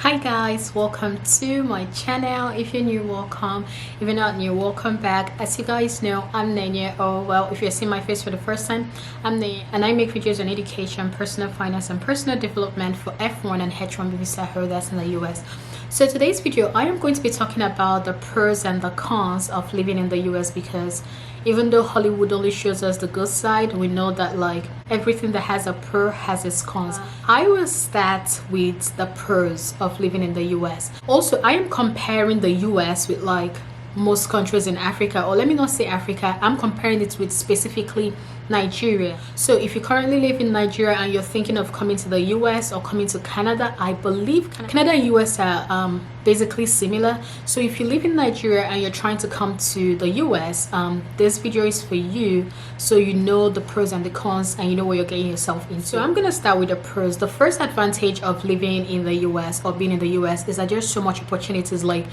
Hi guys, welcome to my channel. If you're new, welcome. If you're not new, welcome back. As you guys know, I'm Nenya. Oh well, if you're seeing my face for the first time, I'm Nenya, and I make videos on education, personal finance, and personal development for F1 and H1B visa holders in the US. So today's video, I am going to be talking about the pros and the cons of living in the US, because even though Hollywood only shows us the good side, we know that like everything that has a pro has its cons. I will start with the pros of living in the US. Also, I am comparing the US with like most countries in Africa, or let me not say Africa, I'm comparing it with specifically Nigeria. So if you currently live in Nigeria and you're thinking of coming to the US or coming to Canada, I believe Canada and US are basically similar. So if you live in Nigeria and you're trying to come to the US, this video is for you, so you know the pros and the cons and you know what you're getting yourself into. So I'm gonna start with the pros. The first advantage of living in the US or being in the US is that there's so much opportunities. Like,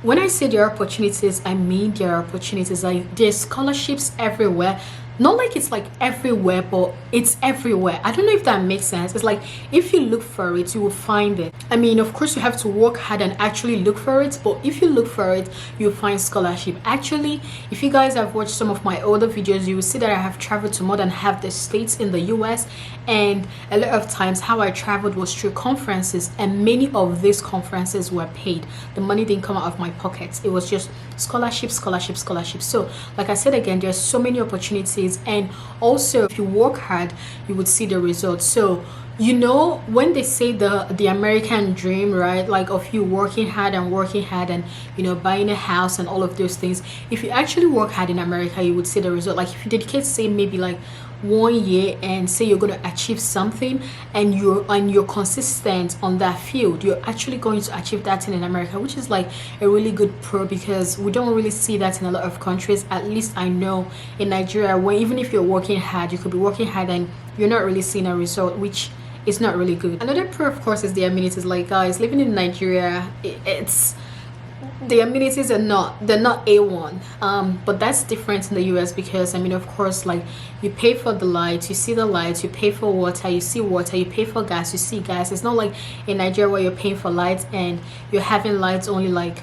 when I say there are opportunities, I mean there are opportunities. Like, there's scholarships everywhere. Not like it's like everywhere, but it's everywhere. I don't know if that makes sense. It's like if you look for it, you will find it. I mean, of course you have to work hard and actually look for it, but if you look for it, you'll find scholarship. Actually, if you guys have watched some of my older videos, you will see that I have traveled to more than half the states in the US, and a lot of times how I traveled was through conferences, and many of these conferences were paid. The money didn't come out of my pockets. It was just scholarship. So like I said again, there's so many opportunities, and also if you work hard, you would see the results. So you know, when they say the American dream, right, like of you working hard and you know, buying a house and all of those things, if you actually work hard in America, you would see the result. Like if you dedicate, say maybe like 1 year, and say you're going to achieve something, and you're consistent on that field, you're actually going to achieve that thing in America, which is like a really good pro, because we don't really see that in a lot of countries. At least I know in Nigeria, where even if you're working hard, you could be working hard and you're not really seeing a result, which is not really good. Another pro, of course, is the amenities. Like guys, living in Nigeria, it's the amenities are they're not A1, but that's different in the US, because I mean, of course, like you pay for the lights, you see the lights, you pay for water, you see water, you pay for gas, you see gas. It's not like in Nigeria where you're paying for lights and you're having lights only like,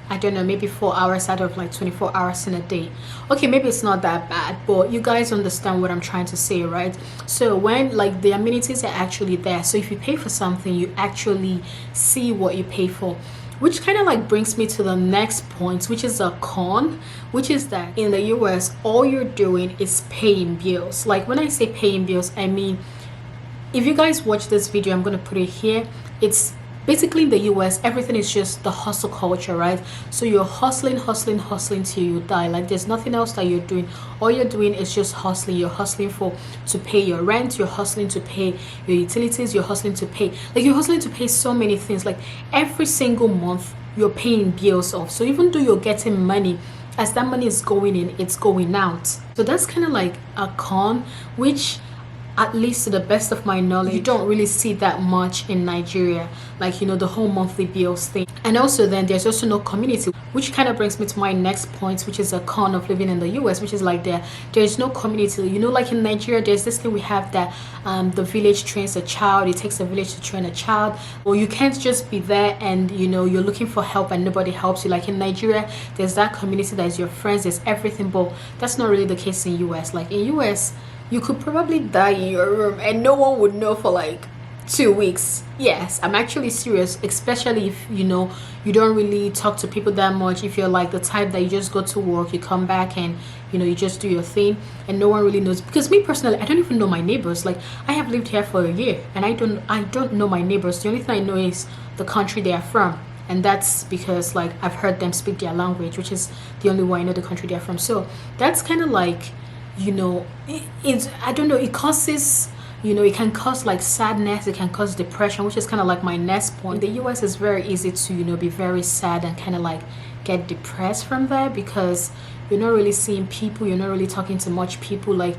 I don't know, maybe 4 hours out of like 24 hours in a day. Okay, maybe it's not that bad, but you guys understand what I'm trying to say, right? So when like the amenities are actually there, so if you pay for something, you actually see what you pay for. Which kind of like brings me to the next point, which is a con, which is that in the US, all you're doing is paying bills. Like when I say paying bills, I mean, if you guys watch this video, I'm going to put it here. It's basically in the US, everything is just the hustle culture, right? So you're hustling till you die. Like there's nothing else that you're doing. All you're doing is just hustling. You're hustling to pay your rent, you're hustling to pay your utilities, you're hustling to pay, like you're hustling to pay so many things. Like every single month you're paying bills off. So even though you're getting money, as that money is going in, it's going out. So that's kind of like a con, which at least to the best of my knowledge, you don't really see that much in Nigeria, like, you know, the whole monthly bills thing. And also then there's also no community, which kind of brings me to my next point, which is a con of living in the US, which is like there's no community. You know, like in Nigeria, there's this thing we have that the village trains a child. It takes a village to train a child. Well, you can't just be there and, you know, you're looking for help and nobody helps you. Like in Nigeria, there's that community, there's your friends, there's everything, but that's not really the case in US. Like in US, you could probably die in your room and no one would know for like 2 weeks. Yes, I'm actually serious, especially if, you know, you don't really talk to people that much. If you're like the type that you just go to work, you come back and, you know, you just do your thing and no one really knows. Because me personally, I don't even know my neighbors. Like I have lived here for a year and I don't know my neighbors. The only thing I know is the country they are from. And that's because like I've heard them speak their language, which is the only way I know the country they're from. So that's kind of like, you know, it's, I don't know, it causes, you know, it can cause like sadness, it can cause depression, which is kind of like my next point. In the US, it's very easy to, you know, be very sad and kind of like get depressed from there, because you're not really seeing people, you're not really talking to much people. Like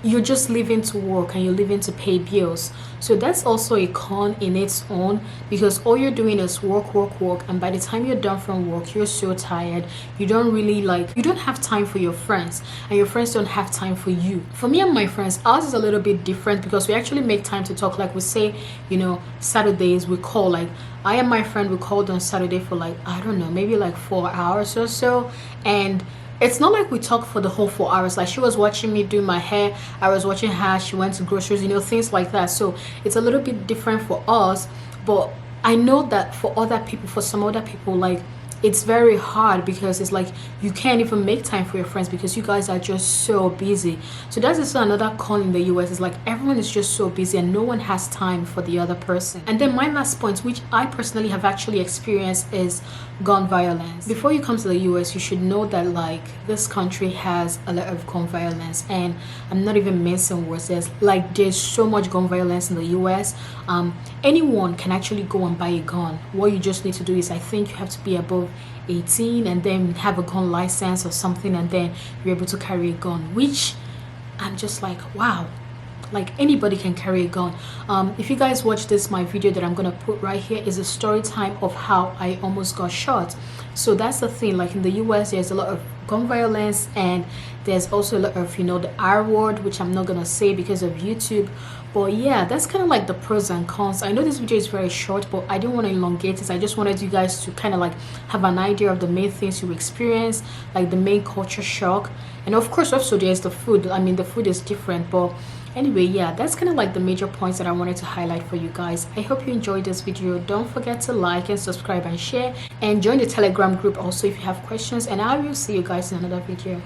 you're just living to work and you're living to pay bills. So that's also a con in its own, because all you're doing is work, work, work, and by the time you're done from work, you're so tired. You don't really like, you don't have time for your friends, and your friends don't have time for you. For me and my friends, ours is a little bit different because we actually make time to talk. Like we say, you know, Saturdays we call, like I and my friend we called on Saturday for like, I don't know, maybe like 4 hours or so. And it's not like we talked for the whole 4 hours. Like she was watching me do my hair, I was watching her, she went to groceries, you know, things like that. So it's a little bit different for us. But I know that for other people, for some other people, like it's very hard because it's like you can't even make time for your friends because you guys are just so busy. So that's also another con in the US. It's like everyone is just so busy and no one has time for the other person. And then my last point, which I personally have actually experienced, is gun violence. Before you come to the US, you should know that like this country has a lot of gun violence, and I'm not even mincing words. There's so much gun violence in the US. Anyone can actually go and buy a gun. What you just need to do is, I think you have to be above 18 and then have a gun license or something, and then you're able to carry a gun, which I'm just like, wow, like anybody can carry a gun. If you guys watch this, my video that I'm gonna put right here is a story time of how I almost got shot. So that's the thing, like in the US there's a lot of gun violence, and there's also a lot of, you know, the R word, which I'm not gonna say because of YouTube. But yeah, that's kind of like the pros and cons. I know this video is very short, but I didn't want to elongate this. I just wanted you guys to kind of like have an idea of the main things you experience, like the main culture shock. And of course also there's the food. I mean, the food is different, but anyway, yeah, that's kind of like the major points that I wanted to highlight for you guys. I hope you enjoyed this video. Don't forget to like and subscribe and share, and join the Telegram group also if you have questions, and I will see you guys in another video.